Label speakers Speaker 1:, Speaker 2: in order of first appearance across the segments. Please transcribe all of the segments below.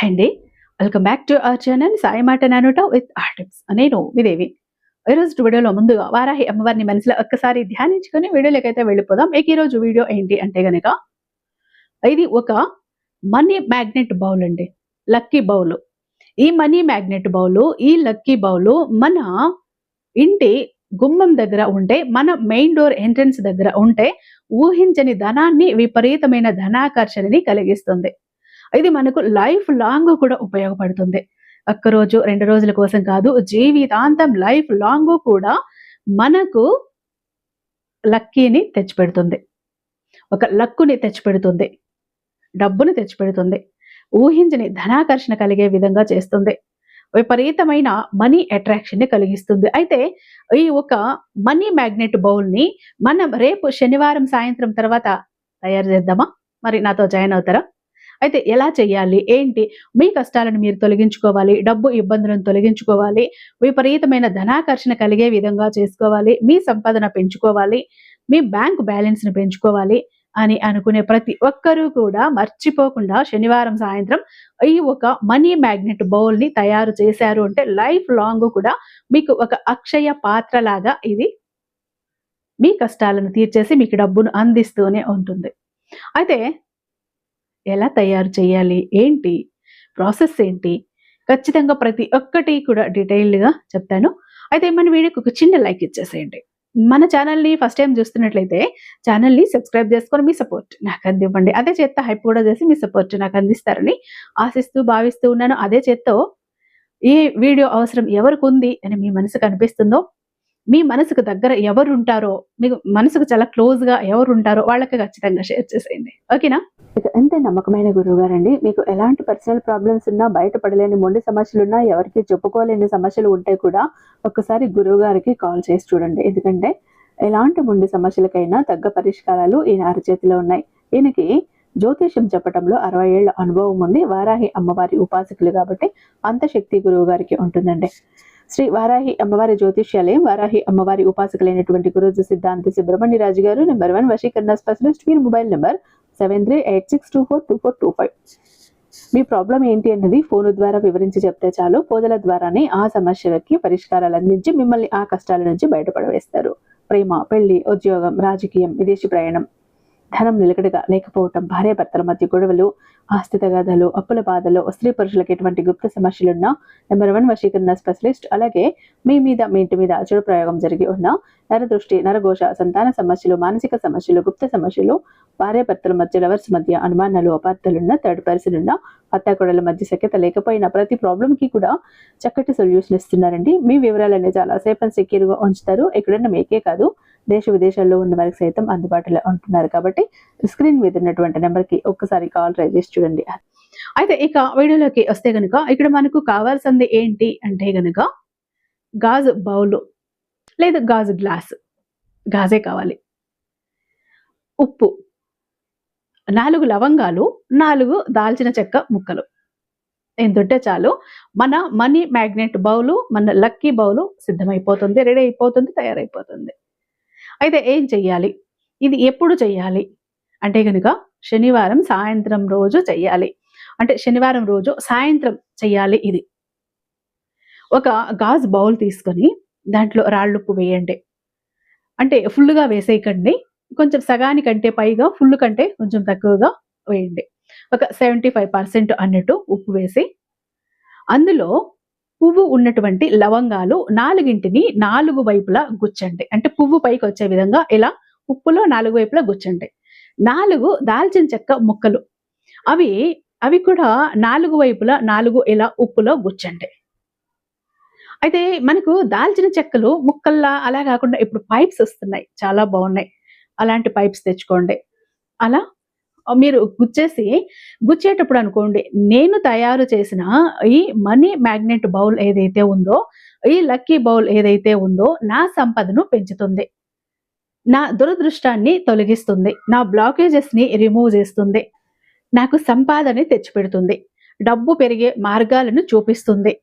Speaker 1: Hi అండి. Welcome back to our channel Sai మాట నానుట with ఆర్టిప్స్. నేను మీ దేవి. ఈరోజు వీడియోలో ముందుగా వారాహి అమ్మవారిని మనసులో ఒక్కసారి ధ్యానించుకొని వీడియోలోకైతే వెళ్ళిపోదాం. ఈరోజు వీడియో ఏంటి అంటే గనక ఇది ఒక మనీ మ్యాగ్నెట్ బౌల్ అండి. Lucky bowl. ఈ మనీ మ్యాగ్నెట్ బౌల్, ఈ లక్కీ బౌల్ మన ఇంటి గుమ్మం దగ్గర ఉంటే, మన మెయిన్ డోర్ ఎంట్రన్స్ దగ్గర ఉంటే ఊహించని ధనాన్ని, విపరీతమైన ధనాకర్షణని కలిగిస్తుంది. ఇది మనకు లైఫ్ లాంగ్ కూడా ఉపయోగపడుతుంది. ఒక్కరోజు 2 రోజుల కోసం కాదు, జీవితాంతం లైఫ్ లాంగ్ కూడా మనకు లక్కీని తెచ్చిపెడుతుంది. ఒక లక్కుని తెచ్చిపెడుతుంది. డబ్బుని తెచ్చిపెడుతుంది. ఊహించని ధనాకర్షణ కలిగే విధంగా చేస్తుంది. విపరీతమైన మనీ అట్రాక్షన్ ని కలిగిస్తుంది. అయితే ఈ ఒక మనీ మ్యాగ్నెట్ బౌల్ ని మనం రేపు శనివారం సాయంత్రం తర్వాత తయారు చేద్దామా? మరి నాతో జాయిన్ అవుతారా? అయితే ఎలా చేయాలి, ఏంటి? మీ కష్టాలను మీరు తొలగించుకోవాలి, డబ్బు ఇబ్బందులను తొలగించుకోవాలి, విపరీతమైన ధనాకర్షణ కలిగే విధంగా చేసుకోవాలి, మీ సంపాదన పెంచుకోవాలి, మీ బ్యాంక్ బ్యాలెన్స్ని పెంచుకోవాలి అని అనుకునే ప్రతి ఒక్కరూ కూడా మర్చిపోకుండా శనివారం సాయంత్రం ఈ ఒక మనీ మ్యాగ్నెట్ బౌల్ని తయారు చేశారు అంటే లైఫ్ లాంగ్ కూడా మీకు ఒక అక్షయ పాత్ర లాగా ఇది మీ కష్టాలను తీర్చేసి మీకు డబ్బును అందిస్తూనే ఉంటుంది. అయితే ఎలా తయారు చేయాలి, ఏంటి ప్రాసెస్ ఏంటి, ఖచ్చితంగా ప్రతి ఒక్కటి కూడా డీటెయిల్డ్గా చెప్తాను. అయితే మన వీడియోకి ఒక చిన్న లైక్ ఇచ్చేసేయండి. మన ఛానల్ని ఫస్ట్ టైం చూస్తున్నట్లయితే ఛానల్ని సబ్స్క్రైబ్ చేసుకొని మీ సపోర్ట్ నాకు అందివ్వండి. అదే చేత్తో హైప్ కూడా చేసి మీ సపోర్ట్ నాకు అందిస్తారని ఆశిస్తూ భావిస్తూ ఉన్నాను. అదే చేత్తో ఏ వీడియో అవసరం ఎవరికి ఉంది అని మీ మనసుకు అనిపిస్తుందో, మీ మనసుకు దగ్గర ఎవరు ఉంటారో, మీకు మనసుకు చాలా క్లోజ్గా ఎవరు ఉంటారో వాళ్ళకి ఖచ్చితంగా షేర్ చేసేయండి. ఓకేనా? ఇక ఎంత నమ్మకమైన గురువు గారండి. మీకు ఎలాంటి పర్సనల్ ప్రాబ్లమ్స్ ఉన్నా, బయటపడలేని మొండి సమస్యలున్నా, ఎవరికి చెప్పుకోలేని సమస్యలు ఉంటే కూడా ఒక్కసారి గురువు గారికి కాల్ చేసి చూడండి. ఎందుకంటే ఎలాంటి మొండి సమస్యలకైనా తగ్గ పరిష్కారాలు ఈయన అరచేతిలో ఉన్నాయి. ఈయనకి జ్యోతిష్యం చెప్పడంలో 60 ఏళ్ల అనుభవం ఉంది. వారాహి అమ్మవారి ఉపాసకులు కాబట్టి అంత శక్తి గురువు గారికి ఉంటుందండి. శ్రీ వారాహి అమ్మవారి జ్యోతిష్యాలయం, వారాహి అమ్మవారి ఉపాసకులైనటువంటి గురూజీ సిద్ధాంతి సుబ్రహ్మణ్యరాజు గారు, నెంబర్ 1 వశీకరణ స్పెషలిస్ట్. వీరి మొబైల్ నెంబర్ 7386242425. మీ ప్రాబ్లం ఏంటి అన్నది ఫోన్ ద్వారా వివరించి చెప్తే చాలు. పూజల ద్వారానే ఆ సమస్యలకి పరిష్కారాలు అందించి మిమ్మల్ని ఆ కష్టాల నుంచి బయటపడవేస్తారు. ప్రేమ, పెళ్లి, ఉద్యోగం, రాజకీయం, విదేశీ ప్రయాణం, ధనం నిలకడగా లేకపోవటం, భార్యాభర్తల మధ్య గొడవలు, ఆస్తి తగాదాలు, అప్పుల బాధలు, స్త్రీ పురుషులకు ఎటువంటి గుప్త సమస్యలున్నా నెంబర్ 1 వశీకరణ స్పెషలిస్ట్. అలాగే మీ మీద, మీ ఇంటి మీద చెడు ప్రయోగం జరిగి ఉన్న నరదృష్టి, నరఘోష, సంతాన సమస్యలు, మానసిక సమస్యలు, గుప్త సమస్యలు, భార్యాభర్తల మధ్య, లవర్స్ మధ్య అనుమానాలు, అపార్థాలున్న, థర్డ్ పర్సన్ ఉన్న, అత్తాకోడల మధ్య సఖ్యత లేకపోయినా ప్రతి ప్రాబ్లంకి కూడా చక్కటి సొల్యూషన్ ఇస్తున్నారండి. మీ వివరాలన్నీ చాలా సేఫ్ అండ్ సెక్యూర్గా ఉంచుతారు. ఎక్కడన్నా మీకే కాదు, దేశ విదేశాల్లో ఉన్న వారికి సైతం అందుబాటులో ఉంటున్నారు. కాబట్టి స్క్రీన్ మీద ఉన్నటువంటి నెంబర్కి ఒక్కసారి కాల్ ట్రై చేసి చూడండి. అయితే ఇక వీడియోలోకి వస్తే గనుక ఇక్కడ మనకు కావాల్సింది ఏంటి అంటే గనుక గాజు బౌలు లేదా గాజు గ్లాసు, గాజే కావాలి, ఉప్పు, 4 లవంగాలు, 4 దాల్చిన చెక్క ముక్కలు. ఎంతుంటే చాలు మన మనీ మ్యాగ్నెట్ బౌలు, మన లక్కీ బౌలు సిద్ధమైపోతుంది, రెడీ అయిపోతుంది, తయారైపోతుంది. అయితే ఏం చెయ్యాలి, ఇది ఎప్పుడు చెయ్యాలి అంటే కనుక శనివారం సాయంత్రం రోజు చెయ్యాలి. అంటే శనివారం రోజు సాయంత్రం చెయ్యాలి. ఇది ఒక గాజు బౌల్ తీసుకొని దాంట్లో రాళ్ళుప్పు వేయండి. అంటే ఫుల్గా వేసేయకండి, కొంచెం సగానికంటే పైగా, ఫుల్ కంటే కొంచెం తక్కువగా వేయండి. ఒక 75% అన్నట్టు ఉప్పు వేసి అందులో పువ్వు ఉన్నటువంటి లవంగాలు 4ని 4 వైపులా గుచ్చండి. అంటే పువ్వు పైకి వచ్చే విధంగా ఇలా ఉప్పులో 4 వైపులా గుచ్చండి. 4 దాల్చిన చెక్క ముక్కలు, అవి కూడా 4 వైపులా 4 ఇలా ఉప్పులో గుచ్చండి. అయితే మనకు దాల్చిన చెక్కలు ముక్కల్లా అలా కాకుండా ఇప్పుడు పైప్స్ వస్తున్నాయి, చాలా బాగున్నాయి. అలాంటి పైప్స్ తెచ్చుకోండి. అలా మీరు గుచ్చేటప్పుడు అనుకోండి, నేను తయారు చేసిన ఈ మనీ మ్యాగ్నెట్ బౌల్ ఏదైతే ఉందో, ఈ లక్కీ బౌల్ ఏదైతే ఉందో నా సంపదను పెంచుతుంది, నా దురదృష్టాన్ని తొలగిస్తుంది, నా బ్లాకేజెస్ని రిమూవ్ చేస్తుంది, నాకు సంపాదన తెచ్చిపెడుతుంది, డబ్బు పెరిగే మార్గాలను చూపిస్తుంది,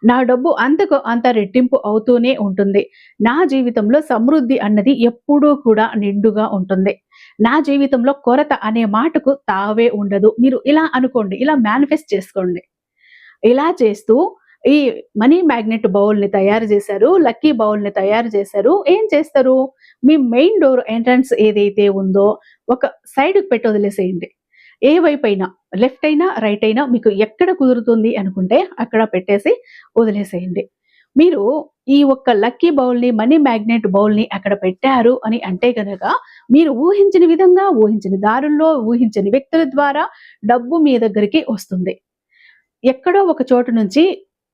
Speaker 1: నా డబ్బు అంతకు అంత రెట్టింపు అవుతూనే ఉంటుంది, నా జీవితంలో సమృద్ధి అన్నది ఎప్పుడూ కూడా నిండుగా ఉంటుంది, నా జీవితంలో కొరత అనే మాటకు తావే ఉండదు. మీరు ఇలా అనుకోండి, ఇలా మేనిఫెస్ట్ చేసుకోండి. ఇలా చేస్తూ ఈ మనీ మ్యాగ్నెట్ బౌల్‌ని తయారు చేశారు. లక్కీ బౌల్‌ని తయారు చేశారు. ఏం చేస్తారు? మీ మెయిన్ డోర్ ఎంట్రన్స్ ఏదైతే ఉందో ఒక సైడ్‌కి పెట్టి వదిలేసేయండి. ఏ వైపైనా లెఫ్ట్ అయినా, రైట్ అయినా మీకు ఎక్కడ కుదురుతుంది అనుకుంటే అక్కడ పెట్టేసి వదిలేసేయండి. మీరు ఈ ఒక్క లక్కీ బౌల్‌ని, మనీ మ్యాగ్నెట్ బౌల్‌ని అక్కడ పెట్టారు అని అంటే గనక మీరు ఊహించని విధంగా, ఊహించని దారుల్లో, ఊహించని వ్యక్తుల ద్వారా డబ్బు మీ దగ్గరికి వస్తుంది. ఎక్కడో ఒక చోటు నుంచి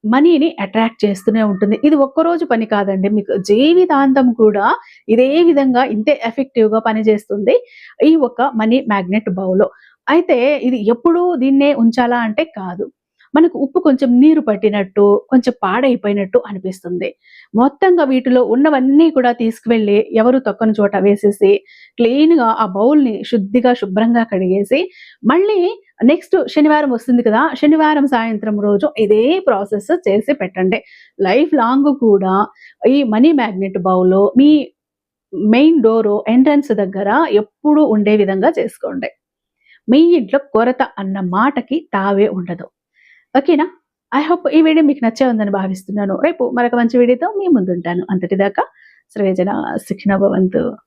Speaker 1: మనీని అట్రాక్ట్ చేస్తూనే ఉంటుంది. ఇది ఒక్కరోజు పని కాదండి. మీకు జీవితాంతం కూడా ఇదే విధంగా ఇంతే ఎఫెక్టివ్‌గా పనిచేస్తుంది. ఈ ఒక్క మనీ మ్యాగ్నెట్ బౌలు. అయితే ఇది ఎప్పుడూ దీన్నే ఉంచాలా అంటే కాదు. మనకు ఉప్పు కొంచెం నీరు పట్టినట్టు, కొంచెం పాడైపోయినట్టు అనిపిస్తుంది. మొత్తంగా వీటిలో ఉన్నవన్నీ కూడా తీసుకువెళ్ళి ఎవరు తొక్కని చోట వేసేసి, క్లీన్‌గా ఆ బౌల్‌ని శుభ్రంగా కడిగేసి, మళ్ళీ నెక్స్ట్ శనివారం వస్తుంది కదా! శనివారం సాయంత్రం రోజు ఇదే ప్రాసెస్ చేసి పెట్టండి. లైఫ్ లాంగ్ కూడా ఈ మనీ మ్యాగ్నెట్ బౌలు మీ మెయిన్ డోరు ఎంట్రన్స్ దగ్గర ఎప్పుడూ ఉండే విధంగా చేసుకోండి. మీ ఇంట్లో కొరత అన్న మాటకి తావే ఉండదు. ఓకేనా? ఐ హోప్ ఈ వీడియో మీకు నచ్చే ఉందని భావిస్తున్నాను. రేపు మరొక మంచి వీడియోతో మీ ముందుంటాను. అంతటిదాకా సర్వేజన సుఖినో భవంతు.